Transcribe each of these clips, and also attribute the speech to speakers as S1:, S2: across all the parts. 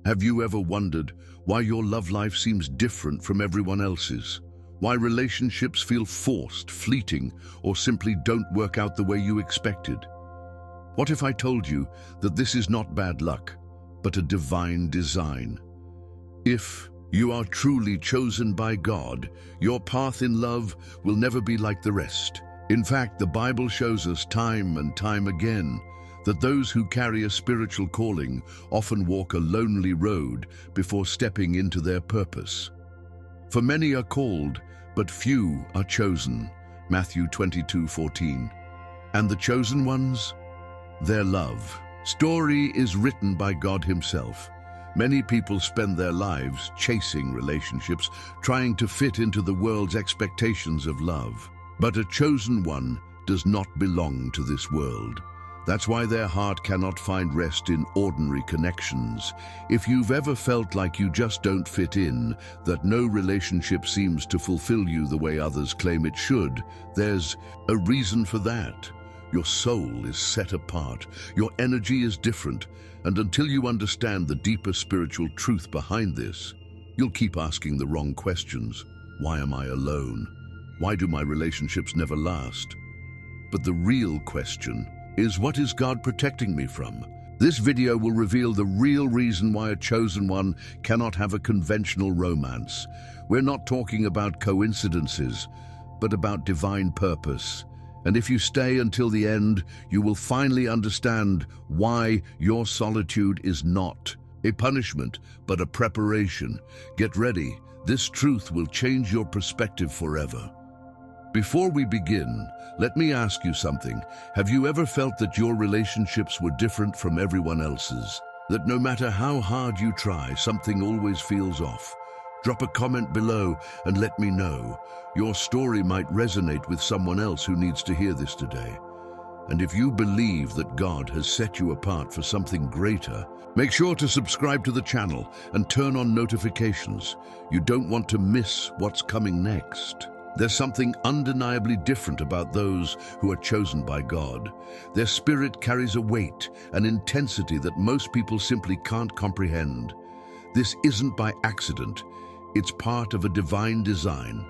S1: Have you ever wondered why your love life seems different from everyone else's? Why relationships feel forced, fleeting, or simply don't work out the way you expected? What if I told you that this is not bad luck, but a divine design? If you are truly chosen by God, your path in love will never be like the rest. In fact, the Bible shows us time and time again that those who carry a spiritual calling often walk a lonely road before stepping into their purpose. For many are called, but few are chosen. Matthew 22:14. And the chosen ones? Their love. Story is written by God Himself. Many people spend their lives chasing relationships, trying to fit into the world's expectations of love. But a chosen one does not belong to this world. That's why their heart cannot find rest in ordinary connections. If you've ever felt like you just don't fit in, that no relationship seems to fulfill you the way others claim it should, there's a reason for that. Your soul is set apart, your energy is different, and until you understand the deeper spiritual truth behind this, you'll keep asking the wrong questions. Why am I alone? Why do my relationships never last? But the real question is, what is God protecting me from? This video will reveal the real reason why a chosen one cannot have a conventional romance. We're not talking about coincidences, but about divine purpose. And if you stay until the end, you will finally understand why your solitude is not a punishment, but a preparation. Get ready. This truth will change your perspective forever. Before we begin, let me ask you something. Have you ever felt that your relationships were different from everyone else's? That no matter how hard you try, something always feels off? Drop a comment below and let me know. Your story might resonate with someone else who needs to hear this today. And if you believe that God has set you apart for something greater, make sure to subscribe to the channel and turn on notifications. You don't want to miss what's coming next. There's something undeniably different about those who are chosen by God. Their spirit carries a weight, an intensity that most people simply can't comprehend. This isn't by accident. It's part of a divine design.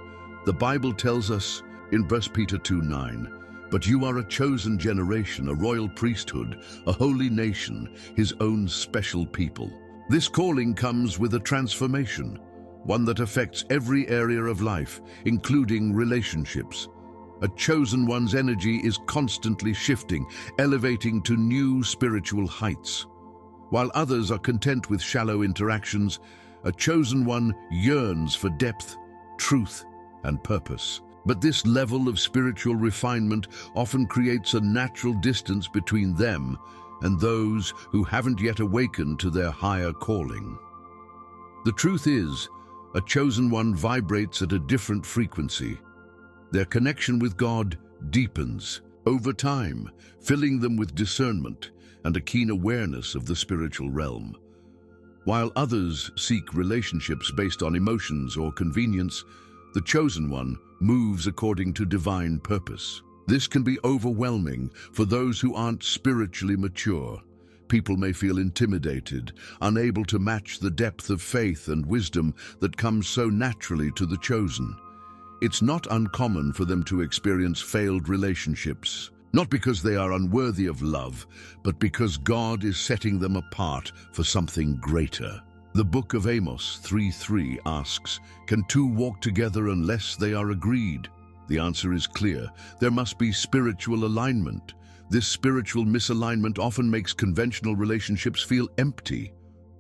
S1: The Bible tells us in 1 Peter 2:9, "But you are a chosen generation, a royal priesthood, a holy nation, His own special people." This calling comes with a transformation, one that affects every area of life, including relationships. A chosen one's energy is constantly shifting, elevating to new spiritual heights. While others are content with shallow interactions, a chosen one yearns for depth, truth, and purpose. But this level of spiritual refinement often creates a natural distance between them and those who haven't yet awakened to their higher calling. The truth is, a chosen one vibrates at a different frequency. Their connection with God deepens over time, filling them with discernment and a keen awareness of the spiritual realm. While others seek relationships based on emotions or convenience, the chosen one moves according to divine purpose. This can be overwhelming for those who aren't spiritually mature. People may feel intimidated, unable to match the depth of faith and wisdom that comes so naturally to the chosen. It's not uncommon for them to experience failed relationships, not because they are unworthy of love, but because God is setting them apart for something greater. The book of Amos 3:3 asks, "Can two walk together unless they are agreed?" The answer is clear. There must be spiritual alignment. This spiritual misalignment often makes conventional relationships feel empty.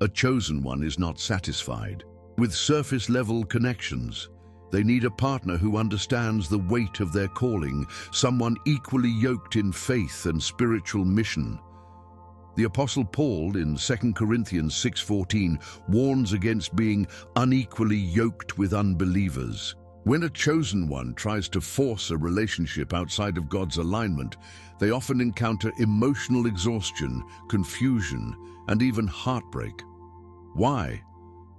S1: A chosen one is not satisfied with surface-level connections. They need a partner who understands the weight of their calling, someone equally yoked in faith and spiritual mission. The Apostle Paul in 2 Corinthians 6:14 warns against being unequally yoked with unbelievers. When a chosen one tries to force a relationship outside of God's alignment, they often encounter emotional exhaustion, confusion, and even heartbreak. Why?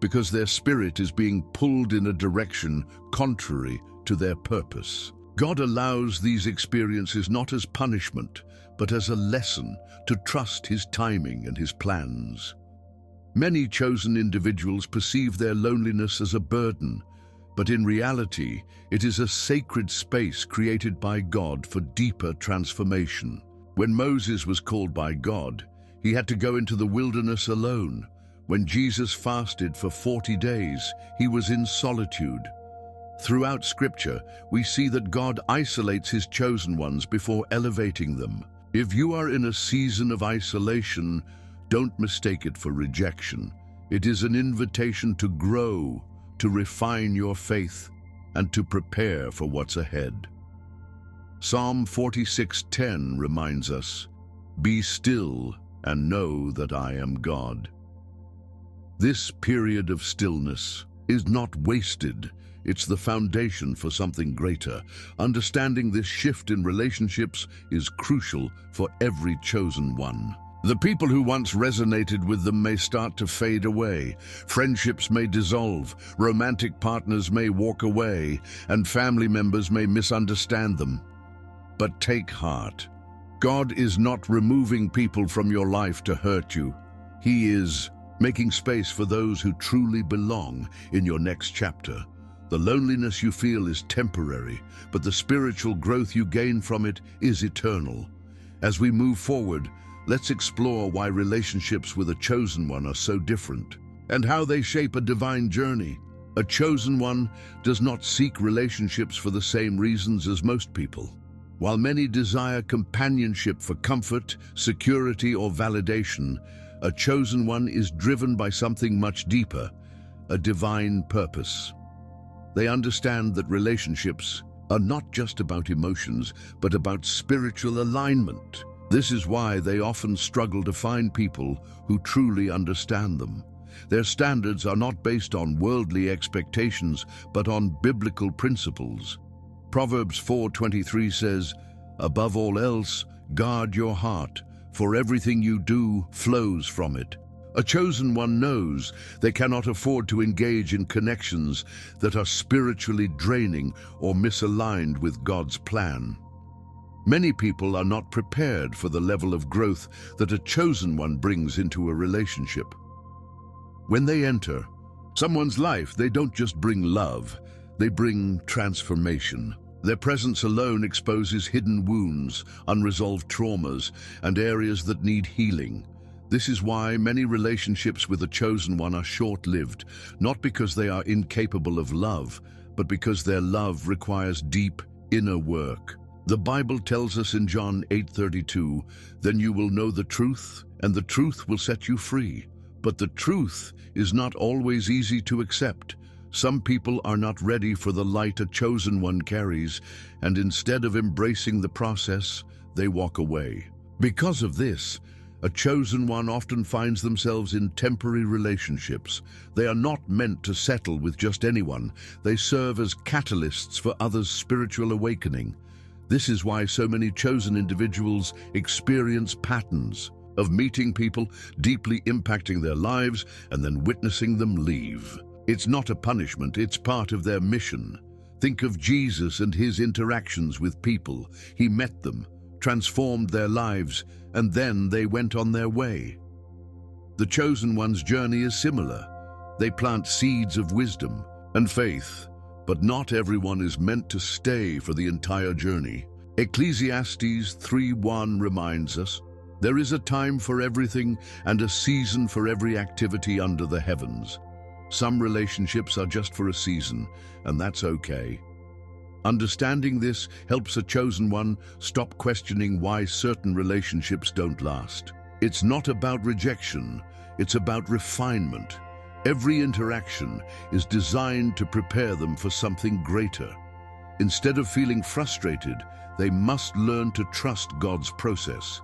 S1: Because their spirit is being pulled in a direction contrary to their purpose. God allows these experiences not as punishment, but as a lesson to trust His timing and His plans. Many chosen individuals perceive their loneliness as a burden, but in reality, it is a sacred space created by God for deeper transformation. When Moses was called by God, he had to go into the wilderness alone. When Jesus fasted for 40 days, he was in solitude. Throughout Scripture, we see that God isolates his chosen ones before elevating them. If you are in a season of isolation, don't mistake it for rejection. It is an invitation to grow, to refine your faith, and to prepare for what's ahead. Psalm 46:10 reminds us, "Be still and know that I am God." This period of stillness is not wasted. It's the foundation for something greater. Understanding this shift in relationships is crucial for every chosen one. The people who once resonated with them may start to fade away. Friendships may dissolve, romantic partners may walk away, and family members may misunderstand them. But take heart. God is not removing people from your life to hurt you. He is making space for those who truly belong in your next chapter. The loneliness you feel is temporary, but the spiritual growth you gain from it is eternal. As we move forward, let's explore why relationships with a chosen one are so different and how they shape a divine journey. A chosen one does not seek relationships for the same reasons as most people. While many desire companionship for comfort, security, or validation, a chosen one is driven by something much deeper, a divine purpose. They understand that relationships are not just about emotions, but about spiritual alignment. This is why they often struggle to find people who truly understand them. Their standards are not based on worldly expectations, but on biblical principles. Proverbs 4:23 says, "Above all else, guard your heart, for everything you do flows from it." A chosen one knows they cannot afford to engage in connections that are spiritually draining or misaligned with God's plan. Many people are not prepared for the level of growth that a chosen one brings into a relationship. When they enter someone's life, they don't just bring love, they bring transformation. Their presence alone exposes hidden wounds, unresolved traumas, and areas that need healing. This is why many relationships with a chosen one are short-lived, not because they are incapable of love, but because their love requires deep inner work. The Bible tells us in John 8:32, "Then you will know the truth, and the truth will set you free." But the truth is not always easy to accept. Some people are not ready for the light a chosen one carries, and instead of embracing the process, they walk away. Because of this, a chosen one often finds themselves in temporary relationships. They are not meant to settle with just anyone. They serve as catalysts for others' spiritual awakening. This is why so many chosen individuals experience patterns of meeting people, deeply impacting their lives, and then witnessing them leave. It's not a punishment, it's part of their mission. Think of Jesus and his interactions with people. He met them, transformed their lives, and then they went on their way. The chosen one's journey is similar. They plant seeds of wisdom and faith, but not everyone is meant to stay for the entire journey. Ecclesiastes 3:1 reminds us, "There is a time for everything and a season for every activity under the heavens." Some relationships are just for a season, and that's okay. Understanding this helps a chosen one stop questioning why certain relationships don't last. It's not about rejection, it's about refinement. Every interaction is designed to prepare them for something greater. Instead of feeling frustrated, they must learn to trust God's process.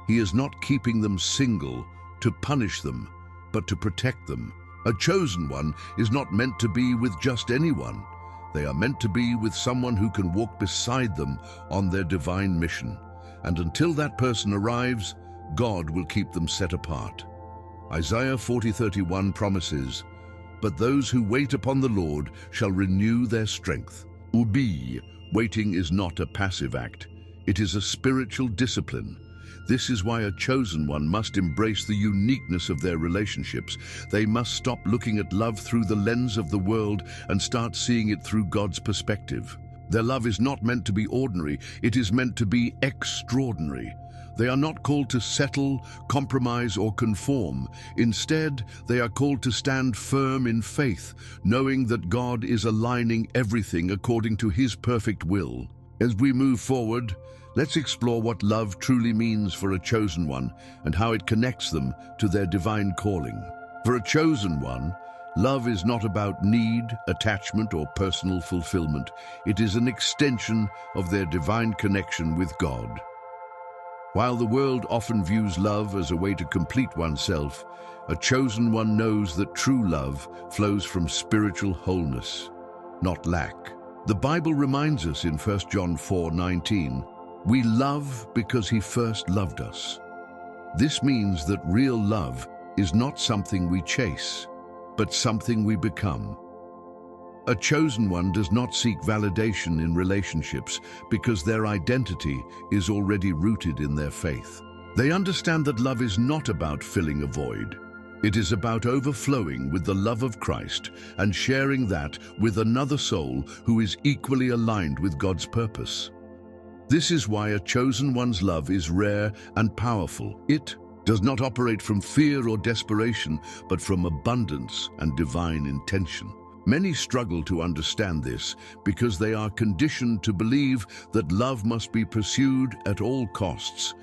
S1: He is not keeping them single to punish them, but to protect them. A chosen one is not meant to be with just anyone. They are meant to be with someone who can walk beside them on their divine mission. And until that person arrives, God will keep them set apart. Isaiah 40:31 promises, "But those who wait upon the Lord shall renew their strength." Waiting is not a passive act. It is a spiritual discipline. This is why a chosen one must embrace the uniqueness of their relationships. They must stop looking at love through the lens of the world and start seeing it through God's perspective. Their love is not meant to be ordinary, it is meant to be extraordinary. They are not called to settle, compromise, or conform. Instead, they are called to stand firm in faith, knowing that God is aligning everything according to His perfect will. As we move forward, let's explore what love truly means for a chosen one and how it connects them to their divine calling. For a chosen one, love is not about need, attachment, or personal fulfillment. It is an extension of their divine connection with God. While the world often views love as a way to complete oneself, a chosen one knows that true love flows from spiritual wholeness, not lack. The Bible reminds us in 1 John 4:19, "We love because He first loved us." This means that real love is not something we chase, but something we become. A chosen one does not seek validation in relationships because their identity is already rooted in their faith. They understand that love is not about filling a void. It is about overflowing with the love of Christ and sharing that with another soul who is equally aligned with God's purpose. This is why a chosen one's love is rare and powerful. It does not operate from fear or desperation, but from abundance and divine intention. Many struggle to understand this because they are conditioned to believe that love must be pursued at all costs.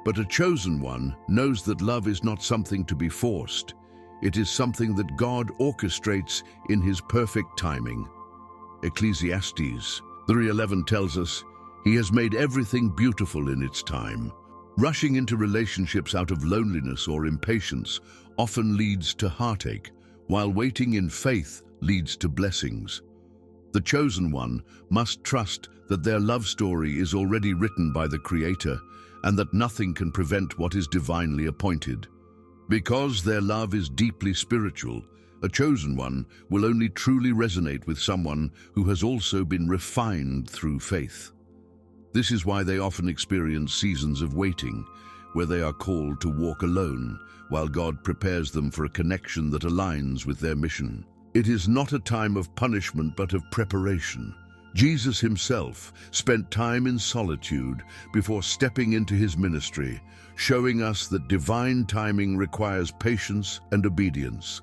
S1: But a chosen one knows that love is not something to be forced. It is something that God orchestrates in His perfect timing. Ecclesiastes 3:11 tells us, "He has made everything beautiful in its time." Rushing into relationships out of loneliness or impatience often leads to heartache, while waiting in faith leads to blessings. The chosen one must trust that their love story is already written by the Creator and that nothing can prevent what is divinely appointed. Because their love is deeply spiritual, a chosen one will only truly resonate with someone who has also been refined through faith. This is why they often experience seasons of waiting, where they are called to walk alone, while God prepares them for a connection that aligns with their mission. It is not a time of punishment, but of preparation. Jesus Himself spent time in solitude before stepping into His ministry, showing us that divine timing requires patience and obedience.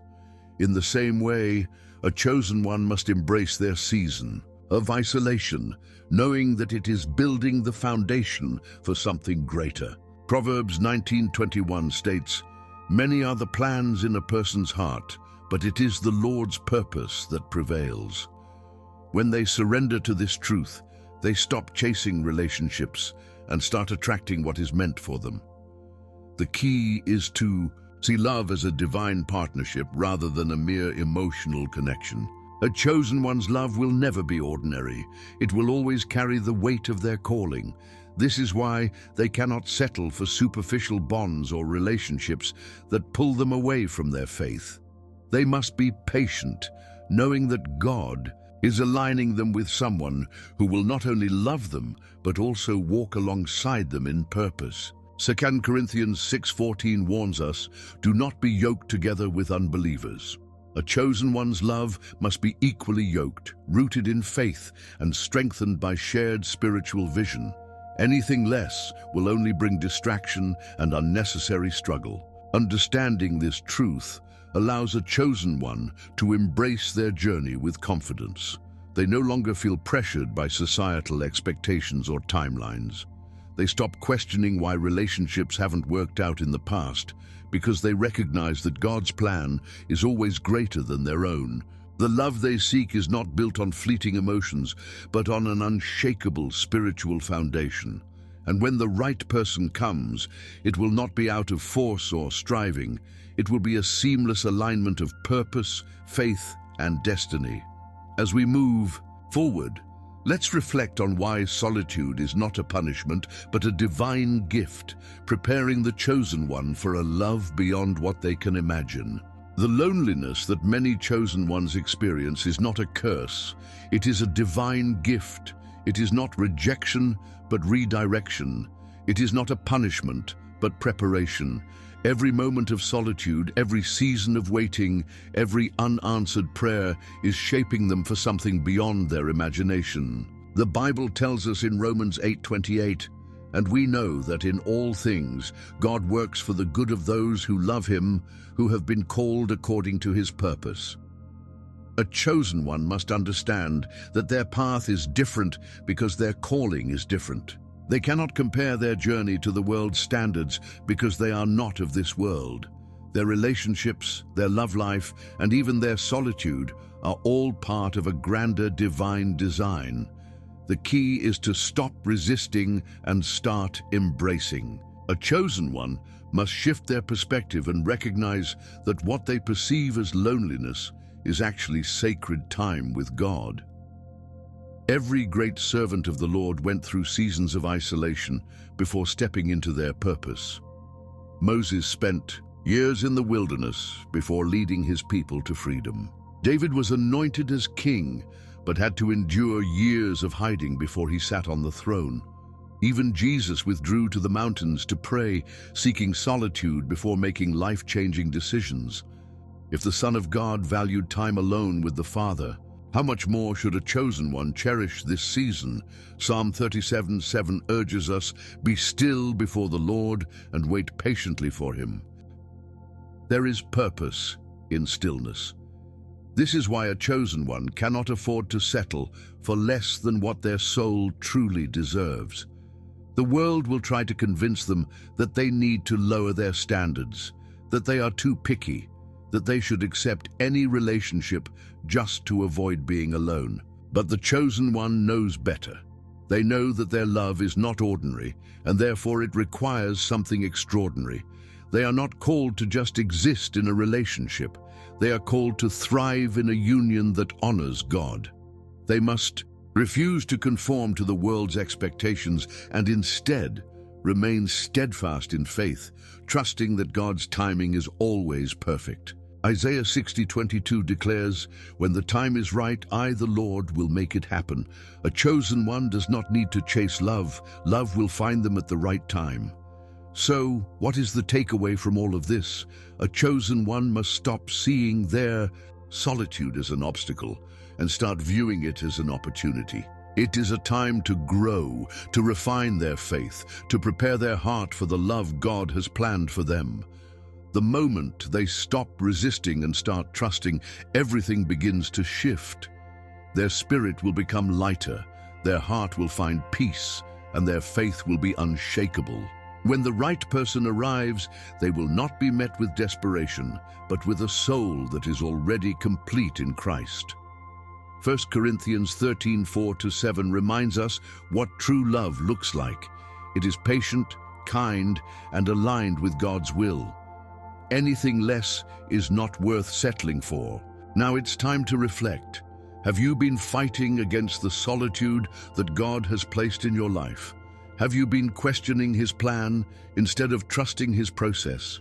S1: In the same way, a chosen one must embrace their season of isolation, knowing that it is building the foundation for something greater. Proverbs 19:21 states, "Many are the plans in a person's heart, but it is the Lord's purpose that prevails." When they surrender to this truth, they stop chasing relationships and start attracting what is meant for them. The key is to see love as a divine partnership rather than a mere emotional connection. A chosen one's love will never be ordinary. It will always carry the weight of their calling. This is why they cannot settle for superficial bonds or relationships that pull them away from their faith. They must be patient, knowing that God is aligning them with someone who will not only love them, but also walk alongside them in purpose. 2 Corinthians 6:14 warns us, "Do not be yoked together with unbelievers." A chosen one's love must be equally yoked, rooted in faith, and strengthened by shared spiritual vision. Anything less will only bring distraction and unnecessary struggle. Understanding this truth allows a chosen one to embrace their journey with confidence. They no longer feel pressured by societal expectations or timelines. They stop questioning why relationships haven't worked out in the past, because they recognize that God's plan is always greater than their own. The love they seek is not built on fleeting emotions, but on an unshakable spiritual foundation. And when the right person comes, it will not be out of force or striving. It will be a seamless alignment of purpose, faith, and destiny. As we move forward, let's reflect on why solitude is not a punishment, but a divine gift, preparing the chosen one for a love beyond what they can imagine. The loneliness that many chosen ones experience is not a curse. It is a divine gift. It is not rejection, but redirection. It is not a punishment, but preparation. Every moment of solitude, every season of waiting, every unanswered prayer is shaping them for something beyond their imagination. The Bible tells us in Romans 8:28, "And we know that in all things God works for the good of those who love him, who have been called according to his purpose." A chosen one must understand that their path is different because their calling is different. They cannot compare their journey to the world's standards because they are not of this world. Their relationships, their love life, and even their solitude are all part of a grander divine design. The key is to stop resisting and start embracing. A chosen one must shift their perspective and recognize that what they perceive as loneliness is actually sacred time with God. Every great servant of the Lord went through seasons of isolation before stepping into their purpose. Moses spent years in the wilderness before leading his people to freedom. David was anointed as king, but had to endure years of hiding before he sat on the throne. Even Jesus withdrew to the mountains to pray, seeking solitude before making life-changing decisions. If the Son of God valued time alone with the Father, how much more should a chosen one cherish this season? Psalm 37:7 urges us, "Be still before the Lord and wait patiently for him." There is purpose in stillness. This is why a chosen one cannot afford to settle for less than what their soul truly deserves. The world will try to convince them that they need to lower their standards, that they are too picky, that they should accept any relationship just to avoid being alone. But the chosen one knows better. They know that their love is not ordinary, and therefore it requires something extraordinary. They are not called to just exist in a relationship. They are called to thrive in a union that honors God. They must refuse to conform to the world's expectations and instead remain steadfast in faith, trusting that God's timing is always perfect. Isaiah 60:22 declares, "When the time is right, I, the Lord, will make it happen." A chosen one does not need to chase love. Love will find them at the right time. So, what is the takeaway from all of this? A chosen one must stop seeing their solitude as an obstacle and start viewing it as an opportunity. It is a time to grow, to refine their faith, to prepare their heart for the love God has planned for them. The moment they stop resisting and start trusting, everything begins to shift. Their spirit will become lighter, their heart will find peace, and their faith will be unshakable. When the right person arrives, they will not be met with desperation, but with a soul that is already complete in Christ. 1 Corinthians 13:4-7 reminds us what true love looks like. It is patient, kind, and aligned with God's will. Anything less is not worth settling for. Now it's time to reflect. Have you been fighting against the solitude that God has placed in your life? Have you been questioning his plan instead of trusting his process?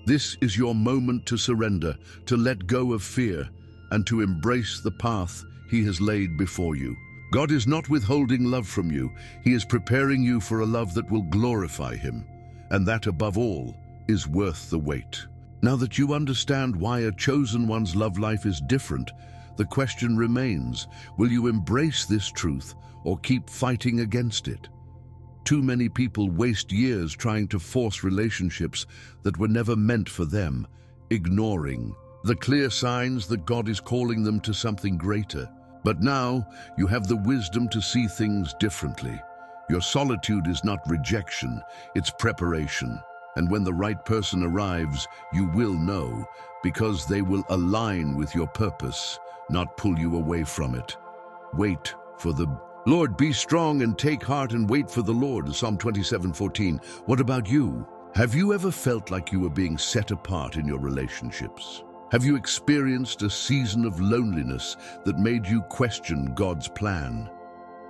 S1: This is your moment to surrender, to let go of fear, and to embrace the path he has laid before you. God is not withholding love from you. He is preparing you for a love that will glorify him, and that, above all, is worth the wait. Now that you understand why a chosen one's love life is different, the question remains, will you embrace this truth or keep fighting against it? Too many people waste years trying to force relationships that were never meant for them, ignoring the clear signs that God is calling them to something greater. But now you have the wisdom to see things differently. Your solitude is not rejection, it's preparation. And when the right person arrives, you will know, because they will align with your purpose, not pull you away from it. Wait for the Lord. Be strong and take heart and wait for the Lord. Psalm 27:14. What about you? Have you ever felt like you were being set apart in your relationships? Have you experienced a season of loneliness that made you question God's plan?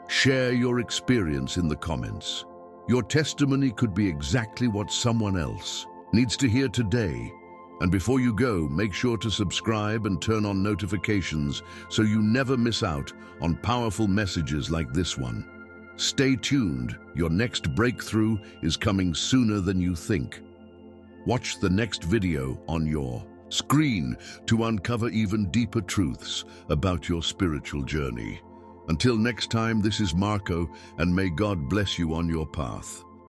S1: Share your experience in the comments. Your testimony could be exactly what someone else needs to hear today. And before you go, make sure to subscribe and turn on notifications so you never miss out on powerful messages like this one. Stay tuned, your next breakthrough is coming sooner than you think. Watch the next video on your screen to uncover even deeper truths about your spiritual journey. Until next time, this is Marco, and may God bless you on your path.